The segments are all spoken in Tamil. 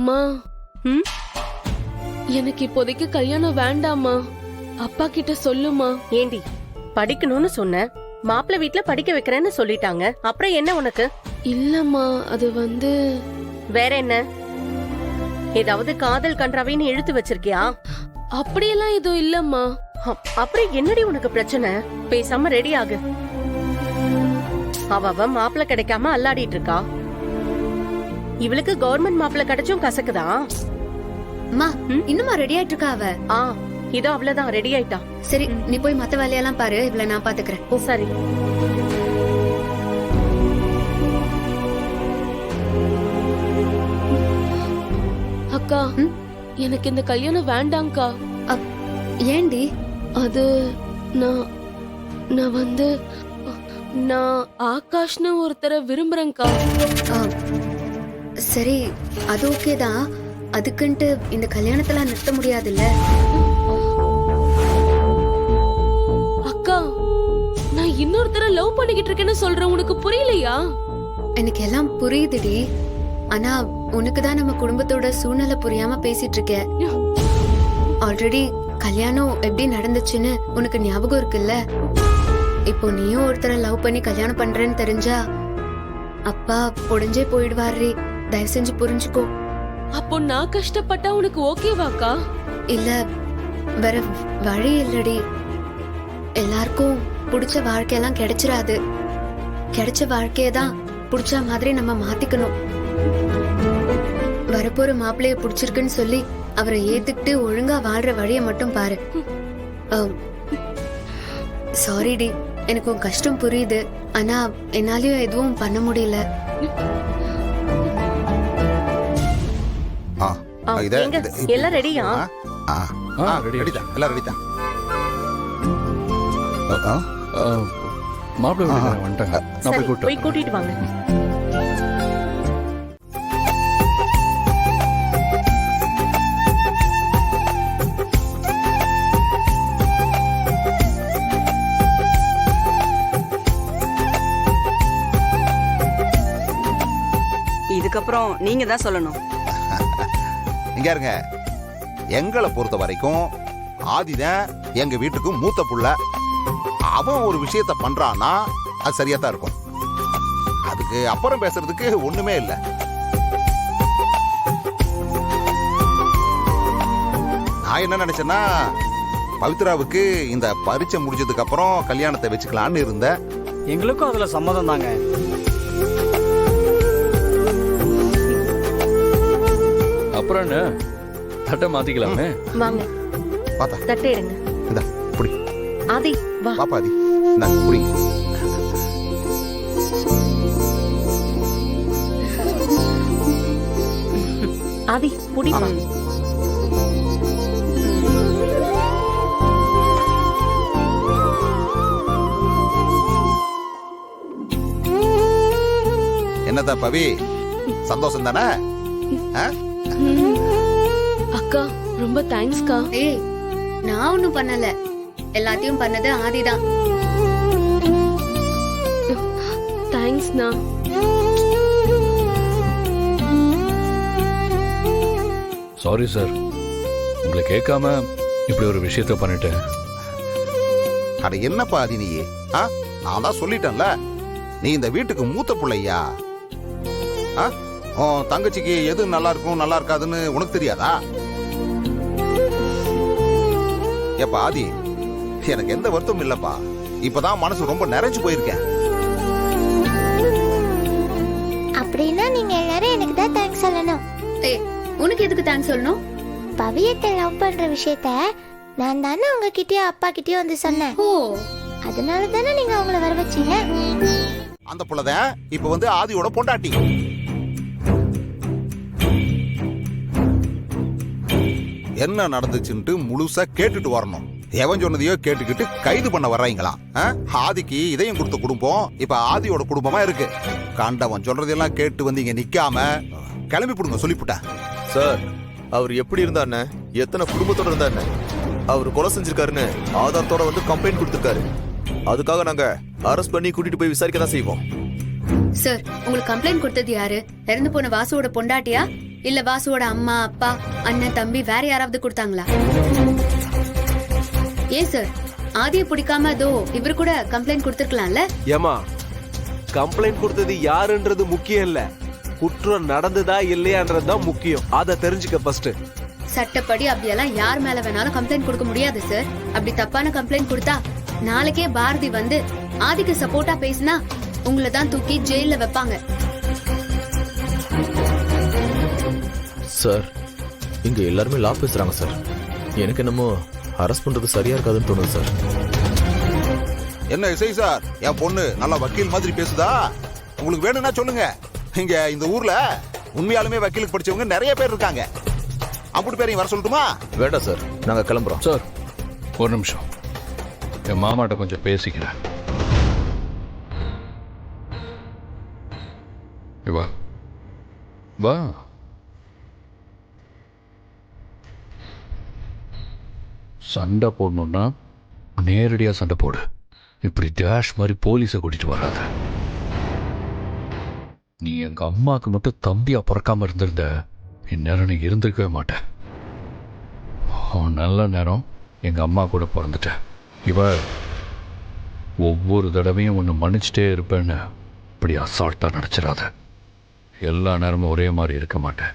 மா ம் எனக்கு இப்போதைக்கு கல்யாணம் வேண்டாமா. அப்பா கிட்ட சொல்லுமா. ஏண்டி படிக்கணும்னு சொன்ன, மாப்பிள்ளை வீட்ல படிக்க வைக்கிறேன்னு சொல்லிட்டாங்க. அப்புறம் என்ன உனக்கு? இல்லம்மா அது வந்து வேற என்ன? ஏதாவது காதல் கன்றாவின்னு இழுத்து வச்சிருக்கியா? அப்படியெல்லாம் எதுவும் இல்லம்மா. அப்புறம் என்னடி உனக்கு பிரச்சனை? பேசாம ரெடி ஆகு. அவ மாப்பிள்ளை கிடைக்காம அல்லாடிட்டு இருக்கா. இவளுக்கு கவர்மெண்ட் மாப்பிள்ளை கிடைச்சும் கசக்குதா? அம்மா இன்னுமா ரெடி ஆயிட்டு இருக்கா அவ? இதோ அவ்வளவுதான் ரெடி ஆயிட்டா. சரி நீ போய் மத்த வேலையெல்லாம் பாரு, இவள நான் பாத்துக்கிறேன். ஓ சரி. அக்கா எனக்கு இந்த கல்யாணம் வேண்டாம்க்கா. ஏண்டி? அது நான் வந்து நான் ஆகாஷ்னு ஒருத்தரை விரும்புறேன்க்கா. சரி அது ஓகேதான். அதுக்குன்ட்டு இந்த கல்யாணத்தெல்லாம் நிறுத்த முடியாதுல்ல. அக்கா நான் இன்னொருத்தரை லவ் பண்ணிக்கிட்டு இருக்கேன்னு சொல்றேன், உனக்கு புரியலையா? எனக்கு எல்லாம் புரியுதுடி. ஆனா உனக்குதான் நம்ம குடும்பத்தோட சூழ்நிலை புரியாம பேசிட்டு இருக்க. ஆல்ரெடி கல்யாணம் எப்படி நடந்துச்சுன்னு உனக்கு ஞாபகம் இருக்குல்ல. இப்போ நீயும் ஒருத்தரை லவ் பண்ணி கல்யாணம் பண்றேன்னு தெரிஞ்சா அப்பா உடஞ்சே போயிடுவாரு. தயவு செஞ்சு புரிஞ்சுக்கோ. அப்போ நான் கஷ்டப்பட்டா உனக்கு ஓகேவாக்கா? இல்ல வேற வழி இல்லடி. எல்லாருக்கும் பிடிச்ச வாழ்க்கையெல்லாம் கிடைச்சிராது. கிடைச்ச வாழ்க்கையதான் பிடிச்ச மாதிரி நம்ம மாத்திக்கணும். வரப்போற மாப்பிள்ளைய பிடிச்சிருக்குன்னு சொல்லி அவரை ஏத்துக்கிட்டு ஒழுங்கா வாழ்ற வழிய மட்டும் பாரு. சாரிடி, எனக்கு உன் கஷ்டம் புரியுது. ஆனா என்னாலயும் எதுவும் பண்ண முடியல. எல்லாம் ரெடியா? போய் கூட்டிட்டு வாங்க. இதுக்கப்புறம் நீங்க தான் சொல்லணும். இங்க இருங்க. எங்களை பொறுத்த வரைக்கும் ஆதிதான் எங்க வீட்டுக்கு மூத்த புள்ள. அவன் ஒரு விஷயத்த பண்றான்னா அது சரியா தான் இருக்கும். அதுக்கு அப்புறம் பேசுறதுக்கு ஒண்ணுமே இல்ல. நான் என்ன நினைச்சேன்னா, பவித்ராவுக்கு இந்த பரீட்சை முடிஞ்சதுக்கு அப்புறம் கல்யாணத்தை வச்சுக்கலான்னு இருந்தேன். எங்களுக்கும் அதுல சம்மதம் தாங்க. அப்புறம் என்ன, தட்டை மாத்திக்கலாமே. வாங்க பாத்தா தட்டை எடுங்க. இந்த புடி ஆதி வா. பாப்பா ஆதி இந்த புடி. ஆதி புடி வா. என்னதா பவி, சந்தோஷம் தானே? அக்கா ரொம்ப தேங்க்ஸ்க்கா. ஏய் நான் ஒண்ணும் பண்ணல, எல்லாத்தையும் பண்ணது ஆதிதான். தேங்க்ஸ்ண்ணா. சாரி சார், உங்களை கேட்காம இப்படி ஒரு விஷயத்த பண்ணிட்டேன். அட என்னப்பா ஆதி நீ? நான் தான் சொல்லிட்டேன்ல, நீ இந்த வீட்டுக்கு மூத்த பிள்ளையா. தங்கச்சிக்கு எது நல்லா இருக்கும் நல்லா இருக்காதுன்னு உனக்கு தெரியாதா? ஏப்பா ஆதி, எனக்கு எந்த வருத்தமும் இல்லப்பா. இப்பதான் மனசு ரொம்ப நிறைஞ்சு போயிருக்கேன். அப்படின்னா நீங்க எல்லாரும் எனக்கு தான் தேங்க்ஸ் சொல்லணும். ஏய் உனக்கு எதுக்கு தேங்க்ஸ் சொல்லணும்? பவியத்தை லவ் பண்ற விஷயத்த நான் தானே உங்ககிட்டயோ அப்பா கிட்டயோ வந்து சொன்னேன். ஓ அதனால தானே நீங்க அவங்கள வர வச்சீங்க. அந்த புள்ளதான் இப்ப வந்து ஆதியோட பொண்டாட்டி. என்ன நடந்துச்சுன்ட்டு முழுசா கேட்டுட்டு வரணும். எவன் சொன்னதையோ கேட்டுக்கிட்டு கைது பண்ண வர்றாங்களாம். ஆதிக்கு இதயம் கொடுத்த குடும்பம் இப்ப ஆதியோட குடும்பமா இருக்கு. கண்டவன் சொல்றதெல்லாம் கேட்டு வந்து இங்க நிக்காம கிளம்பி போடுங்க சொல்லிவிட்டா. சார், அவர் எப்படி இருந்தா, எத்தனை குடும்பத்தோட இருந்தா, அவர் கொலை செஞ்சிருக்காருன்னு ஆதாரத்தோட வந்து கம்ப்ளைண்ட் கொடுத்திருக்காரு. அதுக்காக நாங்க அரெஸ்ட் பண்ணி கூட்டிட்டு போய் விசாரிக்க தான் செய்வோம். சார் உங்களுக்கு கம்ப்ளைண்ட் கொடுத்தது யாரு? இறந்து போன வாசுவோட பொண்டாட்டியா இல்ல வாசுவோட அம்மா அப்பா அண்ணன் தம்பி வேற யாராவது கொடுத்தாங்களா? ஏன் சார் ஆதியை பிடிக்காம அதோ இவரு கூட கம்ப்ளைண்ட் கொடுத்திருக்கலாம்ல? ஏமா, கம்ப்ளைண்ட் கொடுத்தது யாருன்றது முக்கியம் இல்ல, குற்றம் நடந்ததா இல்லையான்றதுதான் முக்கியம். அதை தெரிஞ்சுக்க ஃபர்ஸ்ட். சட்டப்படி அப்படியெல்லாம் யார் மேல வேணாலும் கம்ப்ளைண்ட் கொடுக்க முடியாது சார். அப்படி தப்பான கம்ப்ளைண்ட் கொடுத்தா நாளைக்கே பாரதி வந்து ஆதிக்கு சப்போர்ட்டா பேசினா உங்களை தான் தூக்கி ஜெயில வைப்பாங்க. சார் இங்க எல்லாருமே லா பேசுறாங்க சார். எனக்கு என்னமோ அரெஸ்ட் பண்றது சரியா இருக்காதுன்னு தோணுது சார். என்ன இசை சார், என் பொண்ணு நல்லா வக்கீல் மாதிரி பேசுதா? உங்களுக்கு வேணும்னா சொல்லுங்க. இங்க இந்த ஊர்ல உண்மையாலுமே வக்கீலுக்கு படிச்சவங்க நிறைய பேர் இருக்காங்க. அப்படி பேரையும் வர சொல்லட்டுமா? வேண்டாம் சார், நாங்க கிளம்புறோம். சார் ஒரு நிமிஷம், என் மாமாட்ட கொஞ்சம் பேசிக்கிறேன். வா வா. சண்டை போடணும்னா நேரடியாக சண்டை போடு. இப்படி டேஷ் மாதிரி போலீஸை கூட்டிட்டு வராத. நீ எங்க அம்மாவுக்கு மட்டும் தம்பியா பிறக்காம இருந்திருந்த இந்நேரம் நீ இருந்திருக்கவே மாட்டேன். அவன் நல்ல நேரம் எங்க அம்மா கூட பிறந்துட்ட. இவ ஒவ்வொரு தடவையும் ஒன்று மன்னிச்சிட்டே இருப்பேன்னு இப்படி அசால்ட்டாக நினச்சிடாத. எல்லா நேரமும் ஒரே மாதிரி இருக்க மாட்டேன்.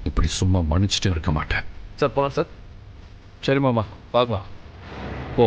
இப்படி சும்மா மன்னிச்சிட்டே இருக்க மாட்டேன். சார் போலாம் சார். சரி மாமா, பார்க்கலாம். ஓ